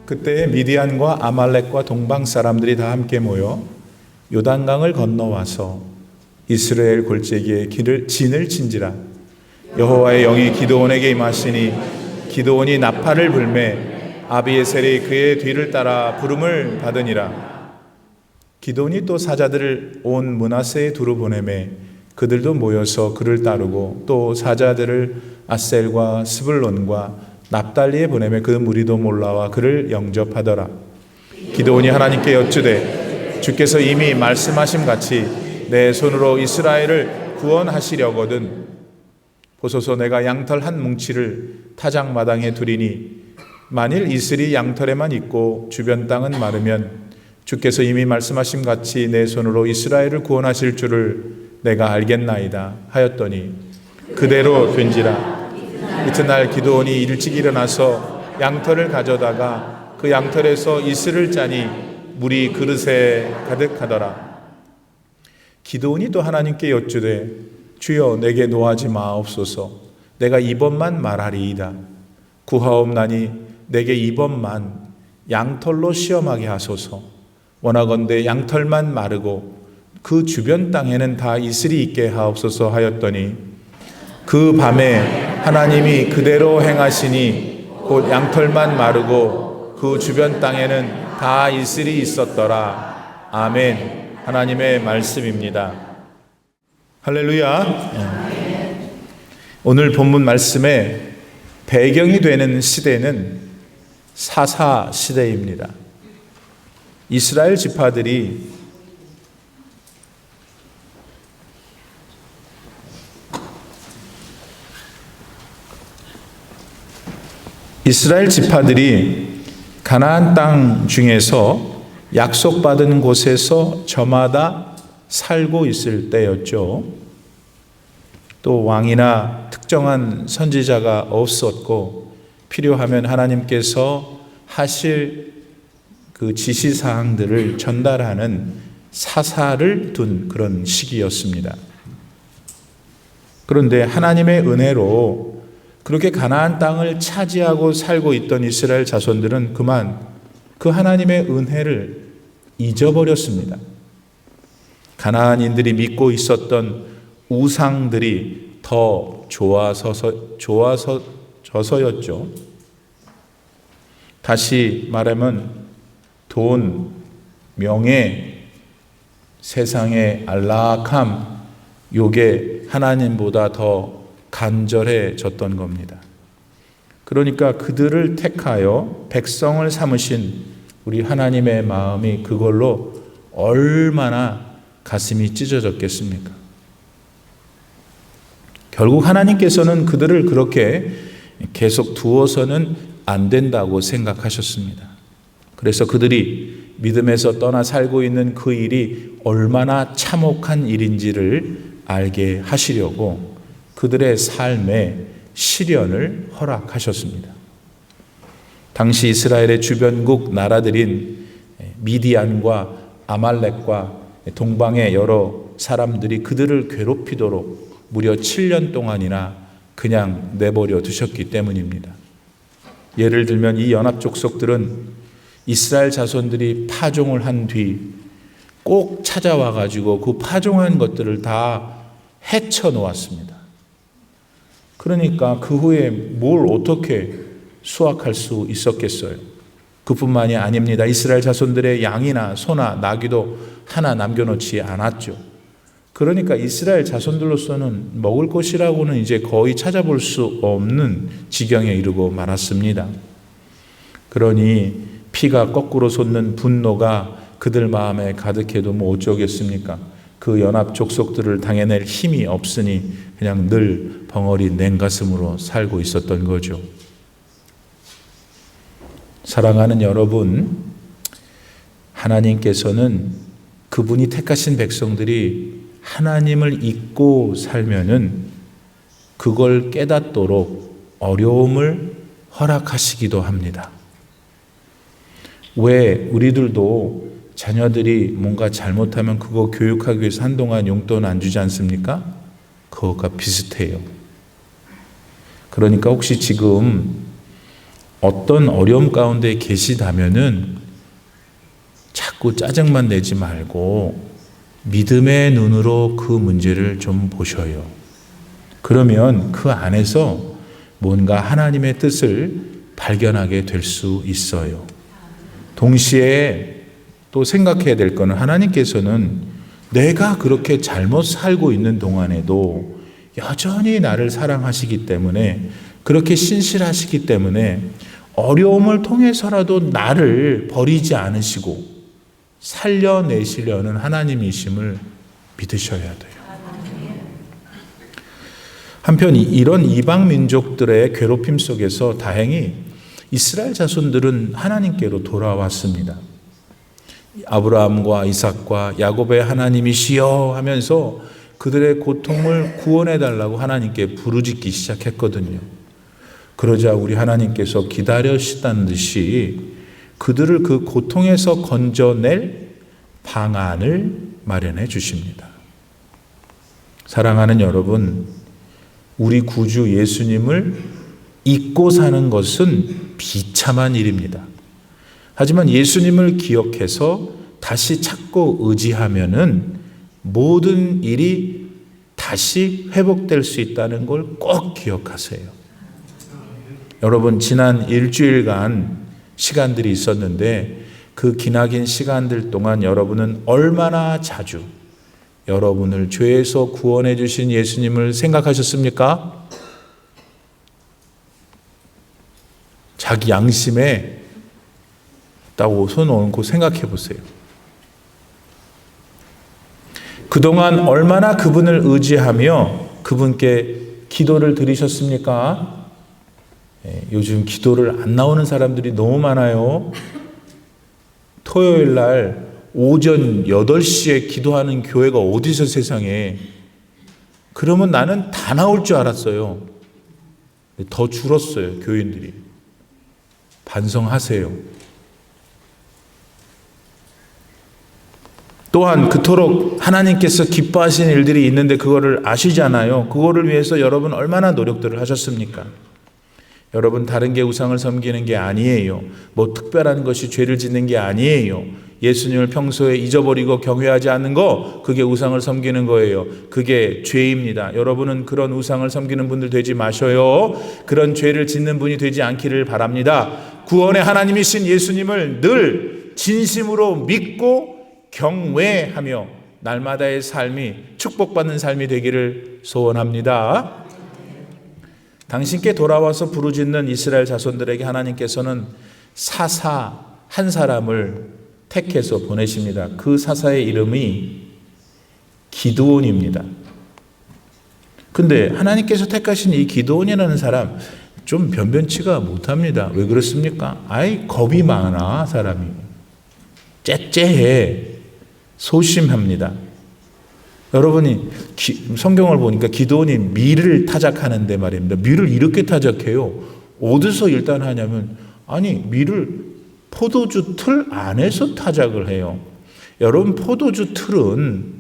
그때 미디안과 아말렉과 동방 사람들이 다 함께 모여 요단강을 건너와서 이스라엘 골짜기에 진을 친지라. 여호와의 영이 기드온에게 임하시니 기드온이 나팔을 불매 아비에셀이 그의 뒤를 따라 부름을 받으니라. 기드온이 또 사자들을 온 므낫세에 두루 보내매 그들도 모여서 그를 따르고 또 사자들을 아셀과 스불론과 납달리에 보내매 그 무리도 몰라와 그를 영접하더라. 기드온이 하나님께 여쭈되 주께서 이미 말씀하신 같이 내 손으로 이스라엘을 구원하시려거든 보소서 내가 양털 한 뭉치를 타작마당에 두리니 만일 이슬이 양털에만 있고 주변 땅은 마르면 주께서 이미 말씀하신 같이 내 손으로 이스라엘을 구원하실 줄을 내가 알겠나이다 하였더니 그대로 된지라. 이튿날 기드온이 일찍 일어나서 양털을 가져다가 그 양털에서 이슬을 짜니 물이 그릇에 가득하더라. 기드온이 또 하나님께 여쭈되 주여 내게 노하지 마옵소서. 내가 이번만 말하리이다. 구하옵나니 내게 이번만 양털로 시험하게 하소서. 원하건대 양털만 마르고 그 주변 땅에는 다 이슬이 있게 하옵소서 하였더니 그 밤에 하나님이 그대로 행하시니 곧 양털만 마르고 그 주변 땅에는 다 이슬이 있었더라. 아멘. 하나님의 말씀입니다. 할렐루야. 오늘 본문 말씀의 배경이 되는 시대는 사사 시대입니다. 이스라엘 지파들이 가나안 땅 중에서 약속받은 곳에서 저마다 살고 있을 때였죠. 또 왕이나 특정한 선지자가 없었고 필요하면 하나님께서 하실 그 지시사항들을 전달하는 사사를 둔 그런 시기였습니다. 그런데 하나님의 은혜로 그렇게 가나안 땅을 차지하고 살고 있던 이스라엘 자손들은 그만 그 하나님의 은혜를 잊어버렸습니다. 가나안인들이 믿고 있었던 우상들이 더 좋아서였죠. 다시 말하면 돈, 명예, 세상의 안락함, 요게 하나님보다 더 간절해졌던 겁니다. 그러니까 그들을 택하여 백성을 삼으신 우리 하나님의 마음이 그걸로 얼마나 가슴이 찢어졌겠습니까? 결국 하나님께서는 그들을 그렇게 계속 두어서는 안 된다고 생각하셨습니다. 그래서 그들이 믿음에서 떠나 살고 있는 그 일이 얼마나 참혹한 일인지를 알게 하시려고 그들의 삶에 시련을 허락하셨습니다. 당시 이스라엘의 주변국 나라들인 미디안과 아말렉과 동방의 여러 사람들이 그들을 괴롭히도록 무려 7년 동안이나 그냥 내버려 두셨기 때문입니다. 예를 들면 이 연합 족속들은 이스라엘 자손들이 파종을 한 뒤 꼭 찾아와 가지고 그 파종한 것들을 다 헤쳐 놓았습니다. 그러니까 그 후에 뭘 어떻게 수확할 수 있었겠어요? 그뿐만이 아닙니다. 이스라엘 자손들의 양이나 소나 나귀도 하나 남겨놓지 않았죠. 그러니까 이스라엘 자손들로서는 먹을 것이라고는 이제 거의 찾아볼 수 없는 지경에 이르고 말았습니다. 그러니 피가 거꾸로 솟는 분노가 그들 마음에 가득해도 뭐 어쩌겠습니까? 그 연합 족속들을 당해낼 힘이 없으니 그냥 늘 벙어리 냉가슴으로 살고 있었던 거죠. 사랑하는 여러분, 하나님께서는 그분이 택하신 백성들이 하나님을 잊고 살면은 그걸 깨닫도록 어려움을 허락하시기도 합니다. 왜 우리들도 자녀들이 뭔가 잘못하면 그거 교육하기 위해서 한동안 용돈 안 주지 않습니까? 그거가 비슷해요. 그러니까 혹시 지금 어떤 어려움 가운데 계시다면은 자꾸 짜증만 내지 말고 믿음의 눈으로 그 문제를 좀 보셔요. 그러면 그 안에서 뭔가 하나님의 뜻을 발견하게 될 수 있어요. 동시에 또 생각해야 될 것은 하나님께서는 내가 그렇게 잘못 살고 있는 동안에도 여전히 나를 사랑하시기 때문에, 그렇게 신실하시기 때문에 어려움을 통해서라도 나를 버리지 않으시고 살려내시려는 하나님이심을 믿으셔야 돼요. 한편 이런 이방 민족들의 괴롭힘 속에서 다행히 이스라엘 자손들은 하나님께로 돌아왔습니다. 아브라함과 이삭과 야곱의 하나님이시여 하면서 그들의 고통을 구원해 달라고 하나님께 부르짖기 시작했거든요. 그러자 우리 하나님께서 기다리시다는 듯이 그들을 그 고통에서 건져낼 방안을 마련해 주십니다. 사랑하는 여러분, 우리 구주 예수님을 잊고 사는 것은 비참한 일입니다. 하지만 예수님을 기억해서 다시 찾고 의지하면은 모든 일이 다시 회복될 수 있다는 걸 꼭 기억하세요. 여러분, 지난 일주일간 시간들이 있었는데 그 기나긴 시간들 동안 여러분은 얼마나 자주 여러분을 죄에서 구원해 주신 예수님을 생각하셨습니까? 자기 양심에 딱 손 얹고 생각해 보세요. 그동안 얼마나 그분을 의지하며 그분께 기도를 드리셨습니까? 요즘 기도를 안 나오는 사람들이 너무 많아요. 토요일 날 오전 8시에 기도하는 교회가 어디서 세상에. 그러면 나는 다 나올 줄 알았어요. 더 줄었어요, 교인들이. 반성하세요. 또한 그토록 하나님께서 기뻐하시는 일들이 있는데 그거를 아시잖아요. 그거를 위해서 여러분 얼마나 노력들을 하셨습니까? 여러분, 다른 게 우상을 섬기는 게 아니에요. 뭐 특별한 것이 죄를 짓는 게 아니에요. 예수님을 평소에 잊어버리고 경외하지 않는 거, 그게 우상을 섬기는 거예요. 그게 죄입니다. 여러분은 그런 우상을 섬기는 분들 되지 마셔요. 그런 죄를 짓는 분이 되지 않기를 바랍니다. 구원의 하나님이신 예수님을 늘 진심으로 믿고 경외하며 날마다의 삶이 축복받는 삶이 되기를 소원합니다. 당신께 돌아와서 부르짖는 이스라엘 자손들에게 하나님께서는 사사 한 사람을 택해서 보내십니다. 그 사사의 이름이 기드온입니다. 근데 하나님께서 택하신 이 기드온이라는 사람 좀 변변치가 못합니다. 왜 그렇습니까? 아이, 겁이 많아. 사람이 째째해. 소심합니다. 여러분이 성경을 보니까 기드온이 밀을 타작하는데 말입니다. 밀을 이렇게 타작해요. 어디서 일단 하냐면, 아니, 밀을 포도주 틀 안에서 타작을 해요. 여러분, 포도주 틀은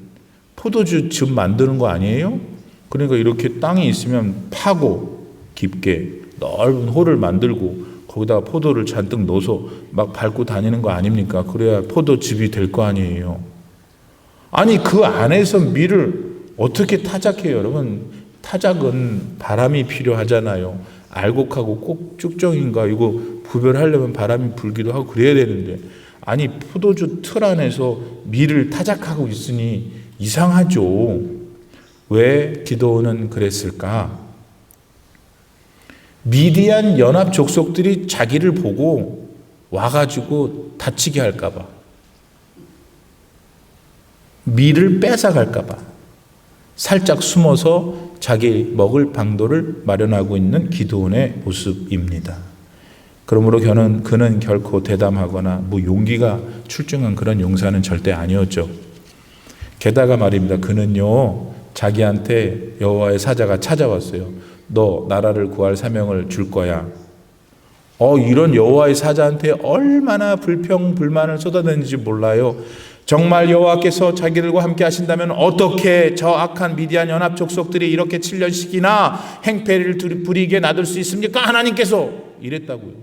포도주 즙 만드는 거 아니에요? 그러니까 이렇게 땅이 있으면 파고 깊게 넓은 홀을 만들고 거기다가 포도를 잔뜩 넣어서 막 밟고 다니는 거 아닙니까? 그래야 포도즙이 될 거 아니에요. 아니, 그 안에서 밀을 어떻게 타작해요? 여러분, 타작은 바람이 필요하잖아요. 알곡하고 꼭 쭉정인가 이거 구별하려면 바람이 불기도 하고 그래야 되는데, 아니, 포도주 틀 안에서 밀을 타작하고 있으니 이상하죠. 왜 기드온은 그랬을까? 미디안 연합 족속들이 자기를 보고 와가지고 다치게 할까 봐, 밀을 뺏어갈까 봐 살짝 숨어서 자기 먹을 방도를 마련하고 있는 기드온의 모습입니다. 그러므로 그는 결코 대담하거나 뭐 용기가 출중한 그런 용사는 절대 아니었죠. 게다가 말입니다. 그는요, 자기한테 여호와의 사자가 찾아왔어요. 너 나라를 구할 사명을 줄 거야. 이런 여호와의 사자한테 얼마나 불평불만을 쏟아냈는지 몰라요. 정말 여호와께서 자기들과 함께 하신다면 어떻게 저 악한 미디안 연합 족속들이 이렇게 7년씩이나 행패를 부리게 놔둘 수 있습니까? 하나님께서 이랬다고요.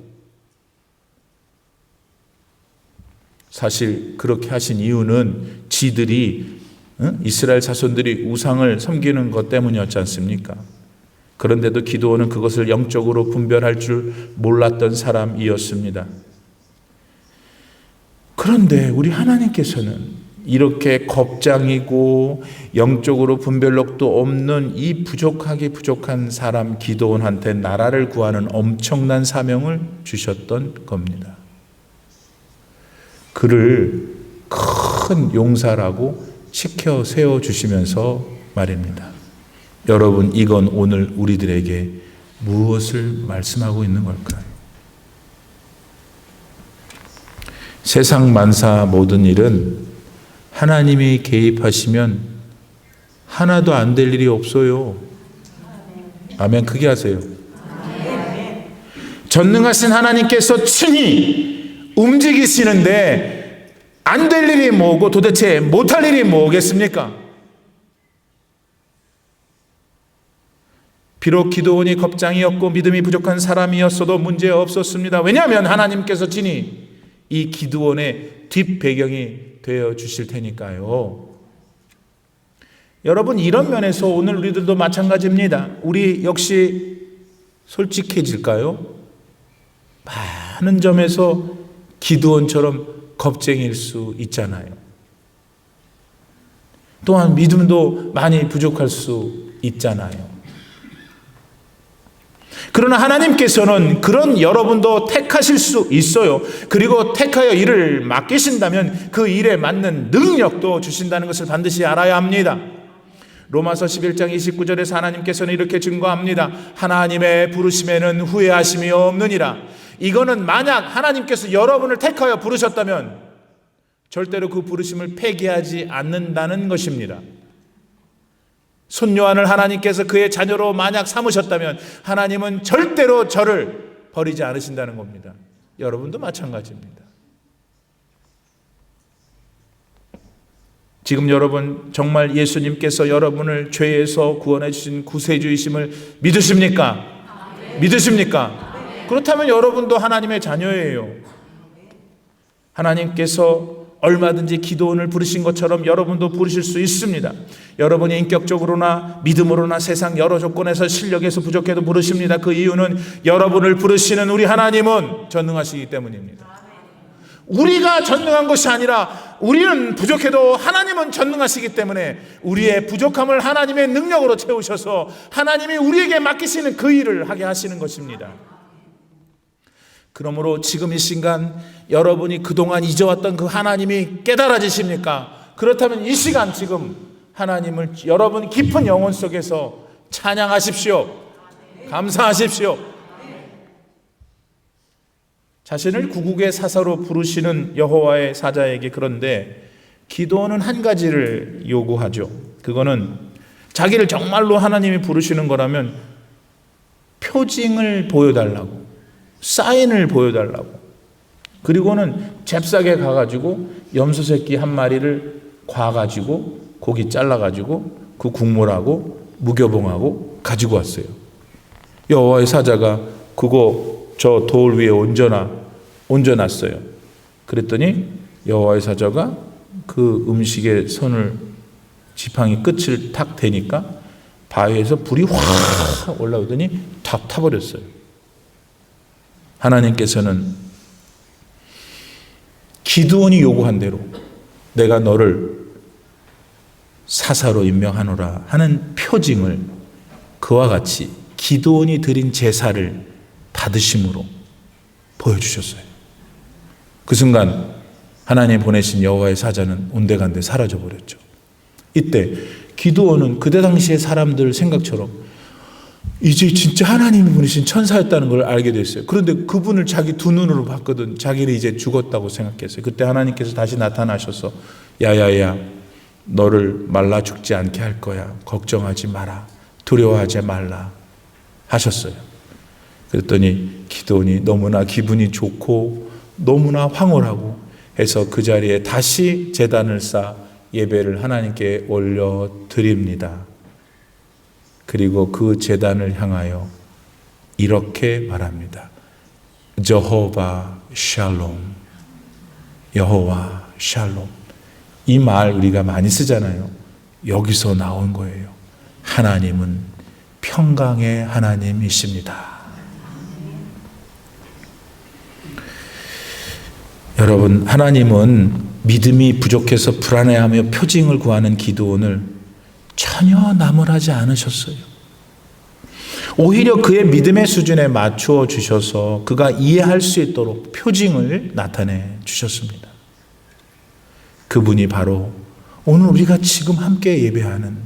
사실 그렇게 하신 이유는 지들이 이스라엘 자손들이 우상을 섬기는 것 때문이었지 않습니까? 그런데도 기드온은 그것을 영적으로 분별할 줄 몰랐던 사람이었습니다. 그런데 우리 하나님께서는 이렇게 겁장이고 영적으로 분별력도 없는 이 부족한 사람 기드온한테 나라를 구하는 엄청난 사명을 주셨던 겁니다. 그를 큰 용사라고 시켜 세워주시면서 말입니다. 여러분, 이건 오늘 우리들에게 무엇을 말씀하고 있는 걸까요? 세상 만사 모든 일은 하나님이 개입하시면 하나도 안 될 일이 없어요. 아멘. 크게 하세요. 전능하신 하나님께서 친히 움직이시는데 안 될 일이 뭐고 도대체 못할 일이 뭐겠습니까? 비록 기드온이 겁장이었고 믿음이 부족한 사람이었어도 문제 없었습니다. 왜냐하면 하나님께서 친히 이 기드온의 뒷배경이 되어 주실 테니까요. 여러분, 이런 면에서 오늘 우리들도 마찬가지입니다. 우리 역시 솔직해질까요? 많은 점에서 기드온처럼 겁쟁일 수 있잖아요. 또한 믿음도 많이 부족할 수 있잖아요. 그러나 하나님께서는 그런 여러분도 택하실 수 있어요. 그리고 택하여 일을 맡기신다면 그 일에 맞는 능력도 주신다는 것을 반드시 알아야 합니다. 로마서 11장 29절에서 하나님께서는 이렇게 증거합니다. 하나님의 부르심에는 후회하심이 없느니라. 이거는 만약 하나님께서 여러분을 택하여 부르셨다면 절대로 그 부르심을 폐기하지 않는다는 것입니다. 손요한을 하나님께서 그의 자녀로 만약 삼으셨다면 하나님은 절대로 저를 버리지 않으신다는 겁니다. 여러분도 마찬가지입니다. 지금 여러분 정말 예수님께서 여러분을 죄에서 구원해 주신 구세주이심을 믿으십니까? 믿으십니까? 그렇다면 여러분도 하나님의 자녀예요. 하나님께서 얼마든지 기도원을 부르신 것처럼 여러분도 부르실 수 있습니다. 여러분이 인격적으로나 믿음으로나 세상 여러 조건에서 실력에서 부족해도 부르십니다. 그 이유는 여러분을 부르시는 우리 하나님은 전능하시기 때문입니다. 우리가 전능한 것이 아니라 우리는 부족해도 하나님은 전능하시기 때문에 우리의 부족함을 하나님의 능력으로 채우셔서 하나님이 우리에게 맡기시는 그 일을 하게 하시는 것입니다. 그러므로 지금 이 순간 여러분이 그동안 잊어왔던 그 하나님이 깨달아지십니까? 그렇다면 이 시간 지금 하나님을 여러분 깊은 영혼 속에서 찬양하십시오. 감사하십시오. 자신을 구국의 사사로 부르시는 여호와의 사자에게 그런데 기도는 한 가지를 요구하죠. 그거는 자기를 정말로 하나님이 부르시는 거라면 표징을 보여달라고, 사인을 보여달라고. 그리고는 잽싸게 가가지고 염소 새끼 한 마리를 과가지고 고기 잘라가지고 그 국물하고 무교봉하고 가지고 왔어요. 여호와의 사자가 그거 저 돌 위에 얹어놨어요. 그랬더니 여호와의 사자가 그 음식에 손을 지팡이 끝을 탁 대니까 바위에서 불이 확 올라오더니 탁 타버렸어요. 하나님께서는 기드온이 요구한 대로 내가 너를 사사로 임명하노라 하는 표징을 그와 같이 기드온이 드린 제사를 받으심으로 보여주셨어요. 그 순간 하나님 보내신 여호와의 사자는 온데간데 사라져버렸죠. 이때 기드온은 그때 당시의 사람들 생각처럼 이제 진짜 하나님이 보내신 천사였다는 걸 알게 됐어요. 그런데 그분을 자기 두 눈으로 봤거든. 자기는 이제 죽었다고 생각했어요. 그때 하나님께서 다시 나타나셔서 야야야 너를 말라 죽지 않게 할 거야. 걱정하지 마라. 두려워하지 말라 하셨어요. 그랬더니 기드온이 너무나 기분이 좋고 너무나 황홀하고 해서 그 자리에 다시 제단을 쌓아 예배를 하나님께 올려드립니다. 그리고 그 제단을 향하여 이렇게 말합니다. 저호바 샬롬, 여호와 샬롬. 이 말 우리가 많이 쓰잖아요. 여기서 나온 거예요. 하나님은 평강의 하나님이십니다. 여러분, 하나님은 믿음이 부족해서 불안해하며 표징을 구하는 기드온을 전혀 나무라지 않으셨어요. 오히려 그의 믿음의 수준에 맞추어 주셔서 그가 이해할 수 있도록 표징을 나타내 주셨습니다. 그분이 바로 오늘 우리가 지금 함께 예배하는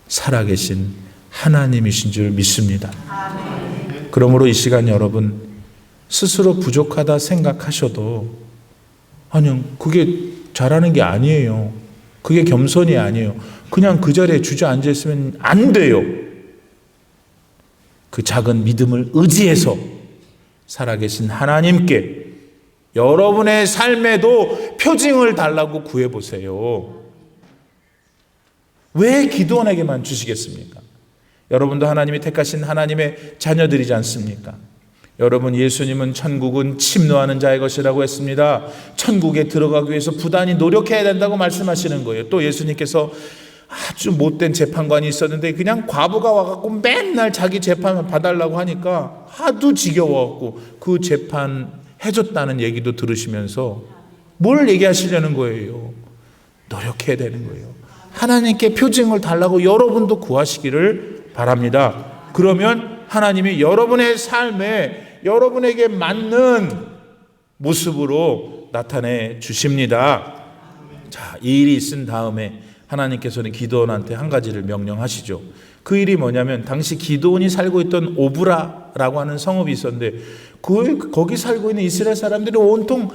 살아계신 하나님이신 줄 믿습니다. 그러므로 이 시간 여러분, 스스로 부족하다 생각하셔도 아니요, 그게 잘하는 게 아니에요. 그게 겸손이 아니에요. 그냥 그 자리에 주저앉아 있으면 안 돼요. 그 작은 믿음을 의지해서 살아계신 하나님께 여러분의 삶에도 표징을 달라고 구해보세요. 왜 기드온에게만 주시겠습니까? 여러분도 하나님이 택하신 하나님의 자녀들이지 않습니까? 여러분, 예수님은 천국은 침노하는 자의 것이라고 했습니다. 천국에 들어가기 위해서 부단히 노력해야 된다고 말씀하시는 거예요. 또 예수님께서 아주 못된 재판관이 있었는데 그냥 과부가 와갖고 맨날 자기 재판 봐달라고 하니까 하도 지겨워갖고 그 재판 해줬다는 얘기도 들으시면서 뭘 얘기하시려는 거예요? 노력해야 되는 거예요. 하나님께 표징을 달라고 여러분도 구하시기를 바랍니다. 그러면 하나님이 여러분의 삶에 여러분에게 맞는 모습으로 나타내 주십니다. 자, 이 일이 있은 다음에 하나님께서는 기드온한테 한 가지를 명령하시죠. 그 일이 뭐냐면 당시 기드온이 살고 있던 오브라라고 하는 성읍이 있었는데 거기 살고 있는 이스라엘 사람들이 온통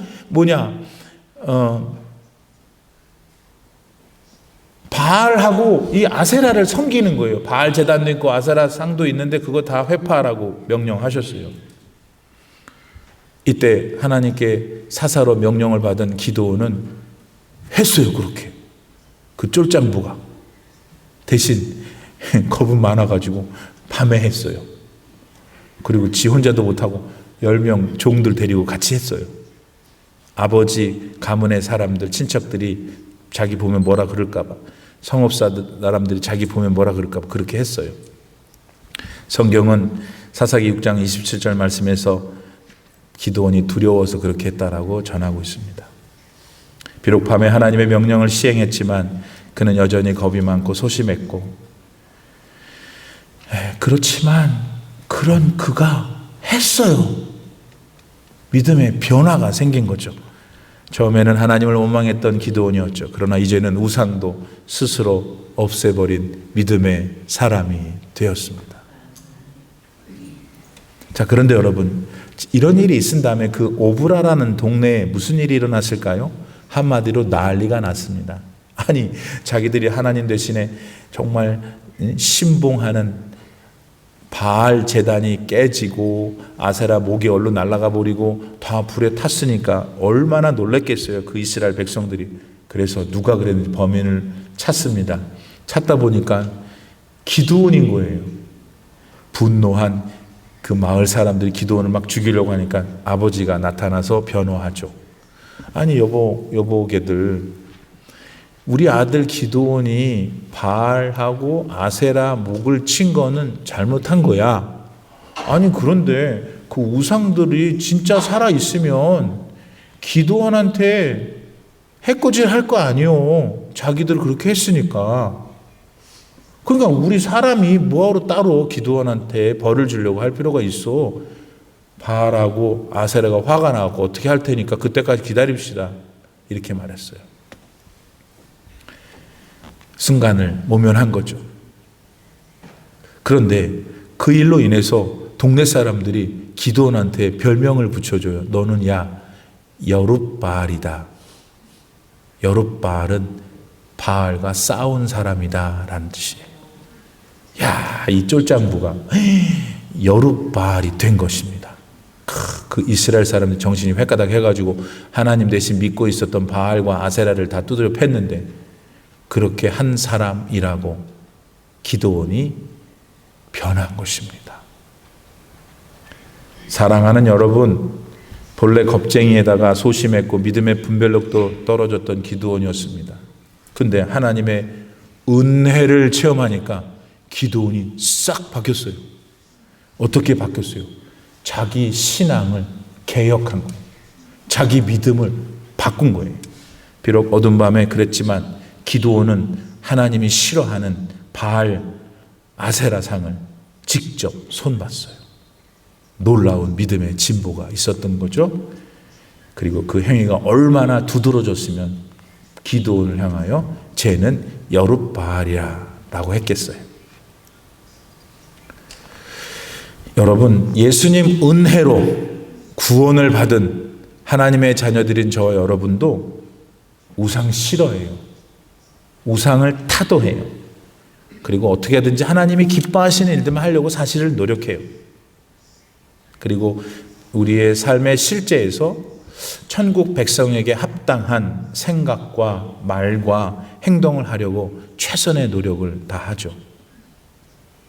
바알하고 이 아세라를 섬기는 거예요. 바알 제단도 있고 아세라 상도 있는데 그거 다 회파하라고 명령하셨어요. 이때 하나님께 사사로 명령을 받은 기드온은 했어요. 그렇게 그 쫄장부가 대신 겁은 많아가지고 밤에 했어요. 그리고 지 혼자도 못하고 10명 종들 데리고 같이 했어요. 아버지 가문의 사람들 친척들이 자기 보면 뭐라 그럴까봐, 성읍사 사람들이 자기 보면 뭐라 그럴까봐 그렇게 했어요. 성경은 사사기 6장 27절 말씀에서 기드온이 두려워서 그렇게 했다라고 전하고 있습니다. 비록 밤에 하나님의 명령을 시행했지만 그는 여전히 겁이 많고 소심했고, 그렇지만 그런 그가 했어요. 믿음의 변화가 생긴 거죠. 처음에는 하나님을 원망했던 기드온이었죠. 그러나 이제는 우상도 스스로 없애버린 믿음의 사람이 되었습니다. 자, 그런데 여러분, 이런 일이 있은 다음에 그 오브라라는 동네에 무슨 일이 일어났을까요? 한마디로 난리가 났습니다. 아니, 자기들이 하나님 대신에 정말 신봉하는 바알 제단이 깨지고 아세라 목이 얼로 날아가 버리고 다 불에 탔으니까 얼마나 놀랬겠어요, 그 이스라엘 백성들이. 그래서 누가 그랬는지 범인을 찾습니다. 찾다 보니까 기드온인 거예요. 분노한 그 마을 사람들이 기드온을 막 죽이려고 하니까 아버지가 나타나서 변호하죠. 아니, 여보게들, 우리 아들 기드온이 바알하고 아세라 목을 친 거는 잘못한 거야. 아니, 그런데 그 우상들이 진짜 살아있으면 기드온한테 해코지 할 거 아니요. 자기들 그렇게 했으니까. 그러니까 우리 사람이 뭐하러 따로 기드온한테 벌을 주려고 할 필요가 있어. 바알하고 아세라가 화가 나고 어떻게 할 테니까 그때까지 기다립시다. 이렇게 말했어요. 순간을 모면한 거죠. 그런데 그 일로 인해서 동네 사람들이 기드온한테 별명을 붙여줘요. 너는 여룻바알이다. 여룻바알은 바알과 싸운 사람이다 라는 뜻이에요. 이 쫄장부가 여룻바알이 된 것입니다. 그 이스라엘 사람들 정신이 횟가닥 해가지고 하나님 대신 믿고 있었던 바알과 아세라를 다 두드려 팼는데, 그렇게 한 사람이라고 기드온이 변한 것입니다. 사랑하는 여러분, 본래 겁쟁이에다가 소심했고 믿음의 분별력도 떨어졌던 기드온이었습니다. 근데 하나님의 은혜를 체험하니까 기드온이 싹 바뀌었어요. 어떻게 바뀌었어요? 자기 신앙을 개혁한 거예요. 자기 믿음을 바꾼 거예요. 비록 어두운 밤에 그랬지만 기드온은 하나님이 싫어하는 바알 아세라상을 직접 손봤어요. 놀라운 믿음의 진보가 있었던 거죠. 그리고 그 행위가 얼마나 두드러졌으면 기드온을 향하여 쟤는 여룻바알이야 라고 했겠어요. 여러분, 예수님 은혜로 구원을 받은 하나님의 자녀들인 저와 여러분도 우상 싫어해요. 우상을 타도해요. 그리고 어떻게 하든지 하나님이 기뻐하시는 일들만 하려고 사실을 노력해요. 그리고 우리의 삶의 실제에서 천국 백성에게 합당한 생각과 말과 행동을 하려고 최선의 노력을 다하죠.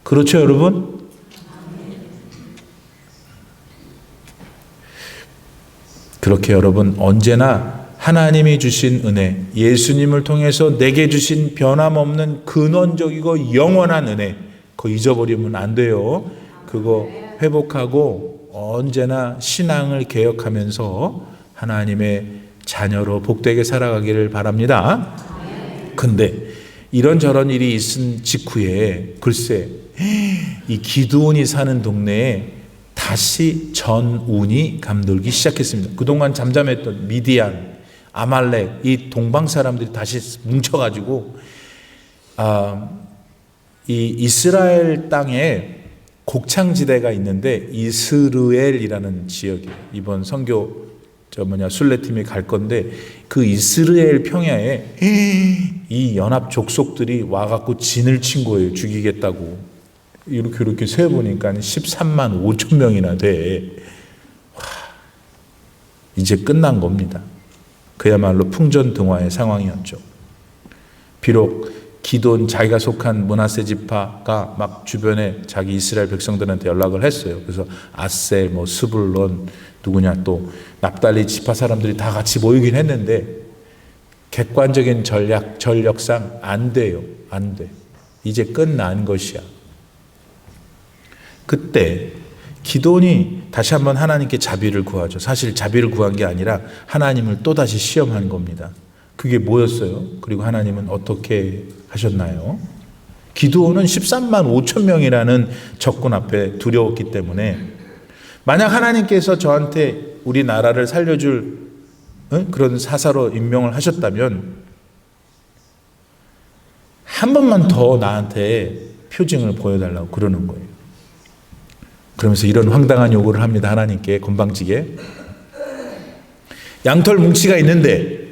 그렇죠, 여러분? 그렇게 여러분 언제나 하나님이 주신 은혜, 예수님을 통해서 내게 주신 변함없는 근원적이고 영원한 은혜, 그거 잊어버리면 안 돼요. 그거 회복하고 언제나 신앙을 개혁하면서 하나님의 자녀로 복되게 살아가기를 바랍니다. 근데 이런저런 일이 있은 직후에 글쎄 이 기드온이 사는 동네에 다시 전운이 감돌기 시작했습니다. 그동안 잠잠했던 미디안, 아말렉, 이 동방 사람들이 다시 뭉쳐가지고 이 이스라엘 땅에 곡창지대가 있는데 이스르엘이라는 지역이에요. 이번 선교 순례팀이 갈 건데 그 이스라엘 평야에 이 연합 족속들이 와갖고 진을 친 거예요. 죽이겠다고. 이렇게 세보니까 13만 5천 명이나 돼. 와, 이제 끝난 겁니다. 그야말로 풍전등화의 상황이었죠. 비록 기돈 자기가 속한 므낫세 지파가 막 주변에 자기 이스라엘 백성들한테 연락을 했어요. 그래서 아셀, 스불론, 누구냐 또 납달리 지파 사람들이 다 같이 모이긴 했는데 객관적인 전력상 안 돼요. 안 돼. 이제 끝난 것이야. 그때 기돈이 다시 한번 하나님께 자비를 구하죠. 사실 자비를 구한 게 아니라 하나님을 또다시 시험한 겁니다. 그게 뭐였어요? 그리고 하나님은 어떻게 하셨나요? 기드온은 13만 5천 명이라는 적군 앞에 두려웠기 때문에 만약 하나님께서 저한테 우리 나라를 살려줄 그런 사사로 임명을 하셨다면 한 번만 더 나한테 표징을 보여달라고 그러는 거예요. 그러면서 이런 황당한 요구를 합니다. 하나님께 건방지게. 양털 뭉치가 있는데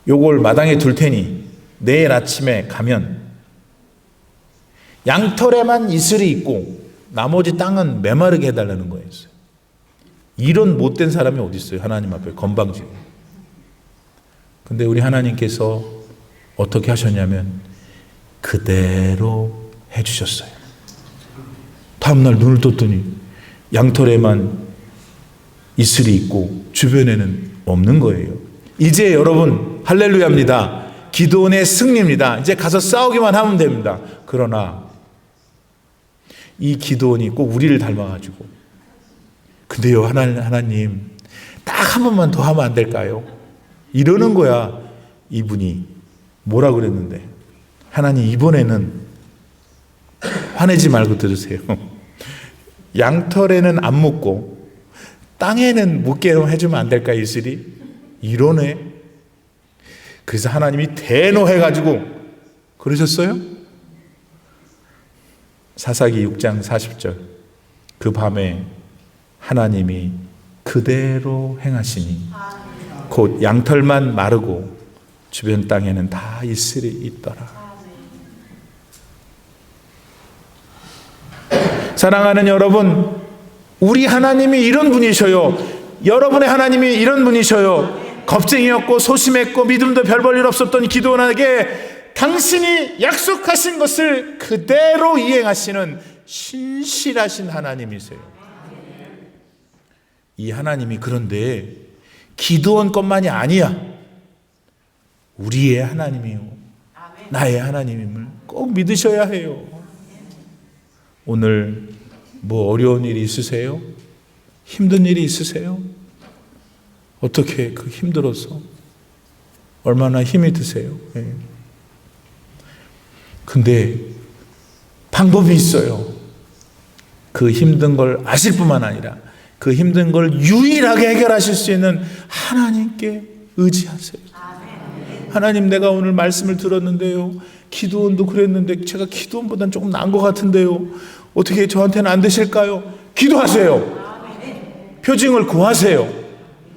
요걸 마당에 둘 테니 내일 아침에 가면 양털에만 이슬이 있고 나머지 땅은 메마르게 해달라는 거였어요. 이런 못된 사람이 어디 있어요? 하나님 앞에 건방지게. 근데 우리 하나님께서 어떻게 하셨냐면 그대로 해주셨어요. 다음날 눈을 떴더니 양털에만 이슬이 있고 주변에는 없는 거예요. 이제 여러분 할렐루야입니다. 기드온의 승리입니다. 이제 가서 싸우기만 하면 됩니다. 그러나 이 기드온이 꼭 우리를 닮아가지고 근데요 하나님 딱 한 번만 더 하면 안 될까요? 이러는 거야. 이분이 뭐라 그랬는데 하나님 이번에는 화내지 말고 들으세요. 양털에는 안 묻고 땅에는 묻게 해주면 안 될까 이슬이? 이러네. 그래서 하나님이 대노해가지고 그러셨어요? 사사기 6장 40절 그 밤에 하나님이 그대로 행하시니 곧 양털만 마르고 주변 땅에는 다 이슬이 있더라. 사랑하는 여러분, 우리 하나님이 이런 분이셔요. 여러분의 하나님이 이런 분이셔요. 겁쟁이였고 소심했고 믿음도 별 볼 일 없었던 기드온에게 당신이 약속하신 것을 그대로 이행하시는 신실하신 하나님이세요. 이 하나님이 그런데 기드온 것만이 아니야. 우리의 하나님이요, 나의 하나님임을 꼭 믿으셔야 해요. 오늘 뭐 어려운 일이 있으세요? 힘든 일이 있으세요? 어떻게 그 힘들어서 얼마나 힘이 드세요? 근데 방법이 있어요. 그 힘든 걸 아실 뿐만 아니라 그 힘든 걸 유일하게 해결하실 수 있는 하나님께 의지하세요. 하나님, 내가 오늘 말씀을 들었는데요, 기드온도 그랬는데 제가 기드온보다는 조금 나은 것 같은데요, 어떻게 저한테는 안 되실까요? 기도하세요. 표징을 구하세요.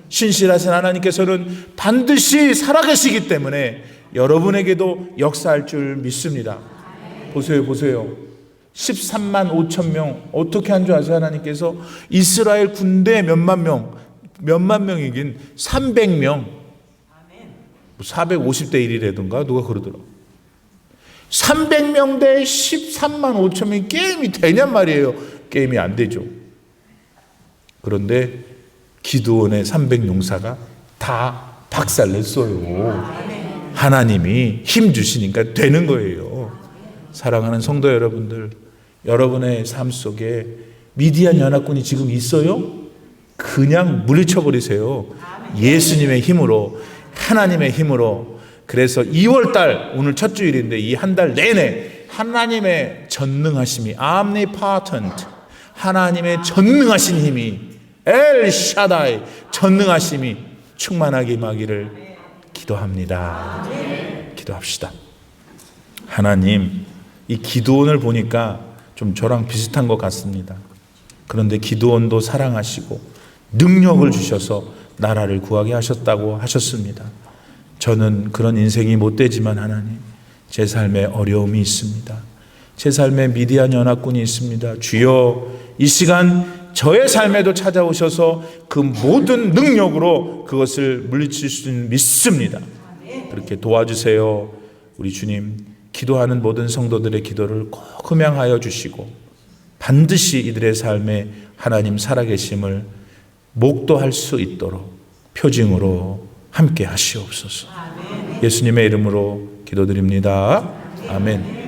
신실하신 하나님께서는 반드시 살아계시기 때문에 여러분에게도 역사할 줄 믿습니다. 보세요. 13만 5천 명 어떻게 한 줄 아세요? 하나님께서 이스라엘 군대 몇만 명이긴 300명, 450대 1이라든가 누가 그러더라. 300명 대 13만 5천 명이 게임이 되냔 말이에요. 게임이 안 되죠. 그런데 기드온의 300용사가 다 박살냈어요. 하나님이 힘 주시니까 되는 거예요. 사랑하는 성도 여러분들, 여러분의 삶 속에 미디안 연합군이 지금 있어요? 그냥 물리쳐버리세요. 예수님의 힘으로, 하나님의 힘으로. 그래서 2월달 오늘 첫 주일인데 이 한 달 내내 하나님의 전능하심이, omnipotent, 하나님의 전능하신 힘이, 엘 샤다이, 전능하심이 충만하게 임하기를 기도합니다. 기도합시다. 하나님, 이 기드온을 보니까 좀 저랑 비슷한 것 같습니다. 그런데 기드온도 사랑하시고 능력을 주셔서 나라를 구하게 하셨다고 하셨습니다. 저는 그런 인생이 못 되지만 하나님, 제 삶에 어려움이 있습니다. 제 삶에 미디안 연합군이 있습니다. 주여, 이 시간 저의 삶에도 찾아오셔서 그 모든 능력으로 그것을 물리칠 수 있는 믿습니다. 그렇게 도와주세요. 우리 주님, 기도하는 모든 성도들의 기도를 꼭 흠양하여 주시고 반드시 이들의 삶에 하나님 살아계심을 목도할 수 있도록 표징으로 함께 하시옵소서. 예수님의 이름으로 기도드립니다. 아멘.